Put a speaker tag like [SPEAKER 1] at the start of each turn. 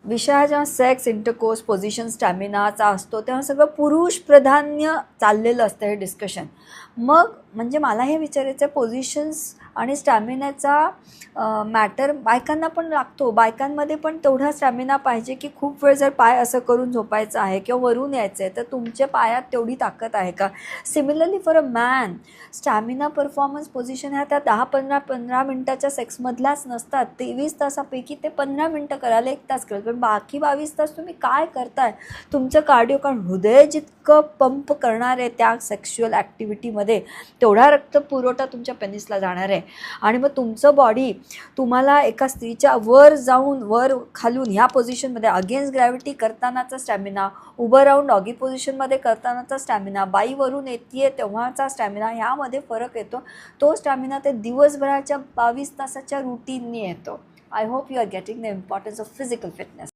[SPEAKER 1] विषय हा जेव्हा सेक्स, इंटरकोर्स, पोझिशन, स्टॅमिनाचा असतो तेव्हा सगळं पुरुष प्राधान्य चाललेलं असतं हे डिस्कशन. मग म्हणजे मला हे विचारायचं आहे, पोझिशन्स आणि स्टॅमिनाचा मॅटर बायकांना पण लागतो. बायकांमध्ये पण तेवढा स्टॅमिना पाहिजे की खूप वेळ जर पाय असं करून झोपायचं आहे किंवा वरून यायचं आहे तर तुमच्या पायात तेवढी ताकद आहे का? Similarly for a man, stamina, performance, position ह्या त्या 10-15 मिनटाच्या सेक्समधल्याच नसतात. 23 तासापैकी ते 15 मिनटं करायला 1 तास करेल, पण बाकी 22 तास तुम्ही काय करताय? तुमचं कार्डिओ, कारण हृदय जितकं पंप करणार आहे त्या सेक्शुअल ॲक्टिव्हिटीमध्ये तेवढा रक्तपुरवठा तुमच्या पेनिसला जाणार आहे. आणि मग तुमचं बॉडी तुम्हाला एका स्त्रीच्या वर जाऊन वर खालून ह्या पोझिशनमध्ये अगेन्स्ट ग्रॅव्हिटी करतानाचा स्टॅमिना, उभं राहून डॉगी पोझिशनमध्ये करतानाचा स्टॅमिना, बाईवरून येते तेव्हाचा स्टॅमिना, ह्यामध्ये फरक येतो. तो स्टॅमिना ते दिवसभराच्या 22 तासाच्या रुटीननी येतो. I hope you are getting the importance of physical fitness.